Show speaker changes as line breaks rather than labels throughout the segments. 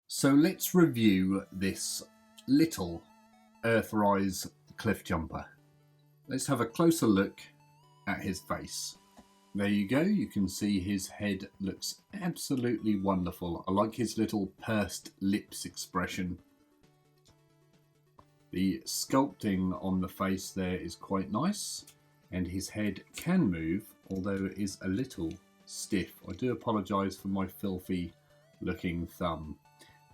So let's review this little Earthrise Cliffjumper. Let's have a closer look at his face. There you go, you can see his head looks absolutely wonderful. I like his little pursed lips expression. The sculpting on the face there is quite nice, and his head can move, although it is a little stiff. I do apologise for my filthy looking thumb.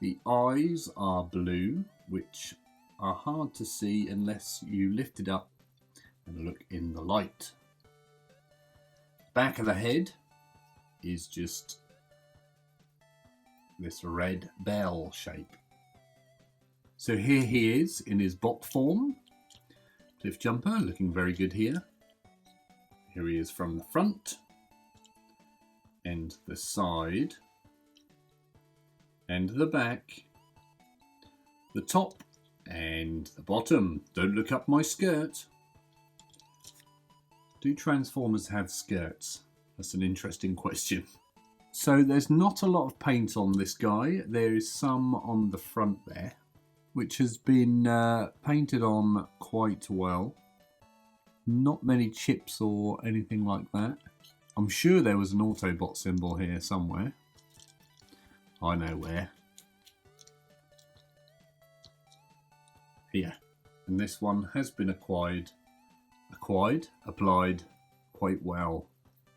The eyes are blue, which are hard to see unless you lift it up and look in the light. Back of the head is just this red bell shape. So here he is in his bot form. Cliffjumper, looking very good here. Here he is from the front and the side and the back, the top and the bottom. Don't look up my skirt. Do Transformers have skirts? That's an interesting question. So there's not a lot of paint on this guy. There is some on the front there, which has been painted on quite well. Not many chips or anything like that. I'm sure there was an Autobot symbol here somewhere. I know where. Here. And this one has been applied quite well.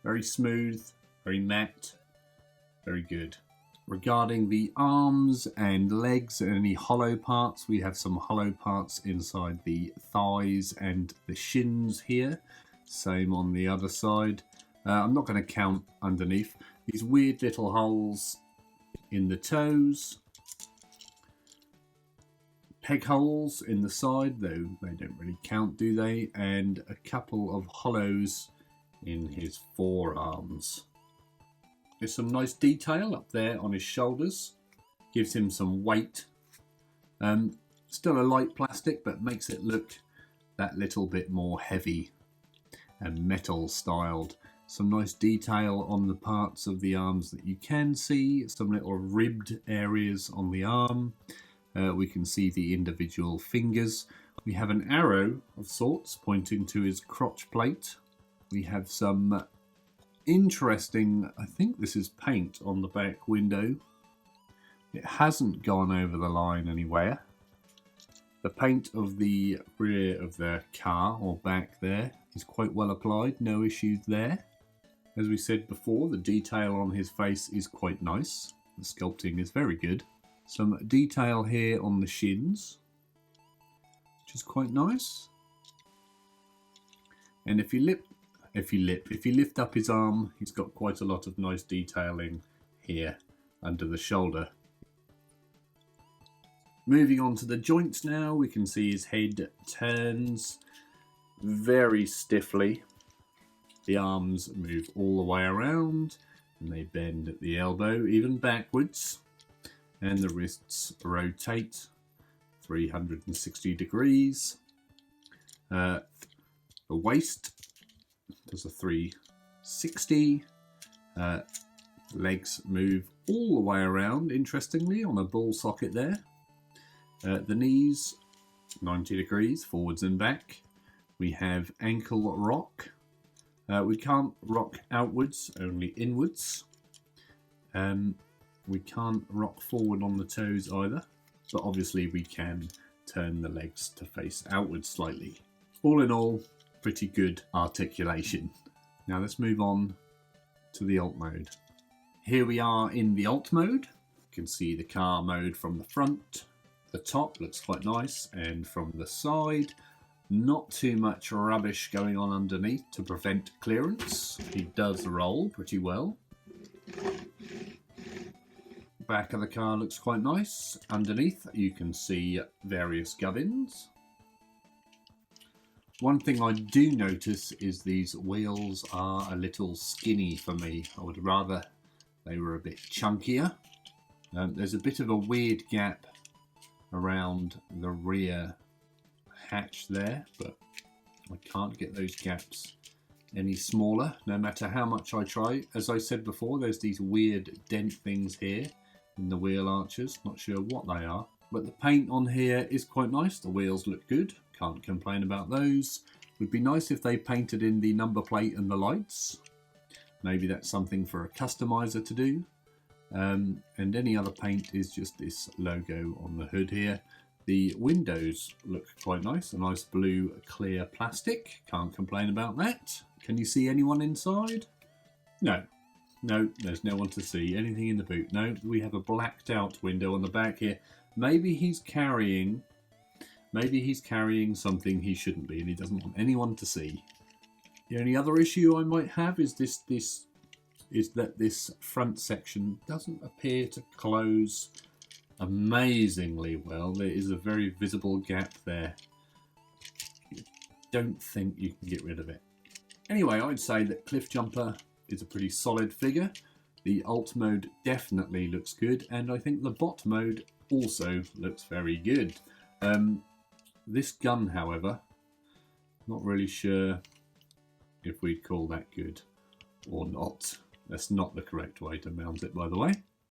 Very smooth, very matte, very good. Regarding the arms and legs and any hollow parts, we have some hollow parts inside the thighs and the shins here. Same on the other side. I'm not going to count underneath. These weird little holes in the toes. Peg holes in the side, though they don't really count, do they? And a couple of hollows in his forearms. There's some nice detail up there on his shoulders. Gives him some weight. Still a light plastic, but makes it look that little bit more heavy and metal styled. Some nice detail on the parts of the arms that you can see. Some little ribbed areas on the arm. We can see the individual fingers. We have an arrow of sorts pointing to his crotch plate. We have some interesting, I think this is paint on the back window. It hasn't gone over the line anywhere. The paint of the rear of the car or back there is quite well applied, no issues there. As we said before, the detail on his face is quite nice. The sculpting is very good. Some detail here on the shins, which is quite nice. And if you lift up his arm, he's got quite a lot of nice detailing here under the shoulder. Moving on to the joints now, we can see his head turns very stiffly. The arms move all the way around and they bend at the elbow, even backwards. And the wrists rotate 360 degrees. The waist does a 360. Legs move all the way around, interestingly, on a ball socket there. The knees, 90 degrees, forwards and back. We have ankle rock. We can't rock outwards, only inwards. We can't rock forward on the toes either, but obviously we can turn the legs to face outwards slightly. All in all, pretty good articulation. Now let's move on to the alt mode. Here we are in the alt mode. You can see the car mode from the front. The top looks quite nice, and from the side, not too much rubbish going on underneath to prevent clearance. He does roll pretty well. Back of the car looks quite nice. Underneath you can see various gubbins. One thing I do notice is these wheels are a little skinny for me. I would rather they were a bit chunkier. There's a bit of a weird gap around the rear hatch there, but I can't get those gaps any smaller no matter how much I try. As I said before, there's these weird dent things here in the wheel arches. Not sure what they are. But the paint on here is quite nice. The wheels look good. Can't complain about those. Would be nice if they painted in the number plate and the lights. Maybe that's something for a customizer to do. And any other paint is just this logo on the hood here. The windows look quite nice. A nice blue clear plastic. Can't complain about that. Can you see anyone inside? No. No, there's no one to see. Anything in the boot? No, we have a blacked out window on the back here. Maybe he's carrying something he shouldn't be and he doesn't want anyone to see. The only other issue I might have is that this front section doesn't appear to close amazingly well. There is a very visible gap there. I don't think you can get rid of it. Anyway, I'd say that Cliffjumper is a pretty solid figure. The alt mode definitely looks good, and I think the bot mode also looks very good. This gun, however, not really sure if we'd call that good or not. That's not the correct way to mount it, by the way.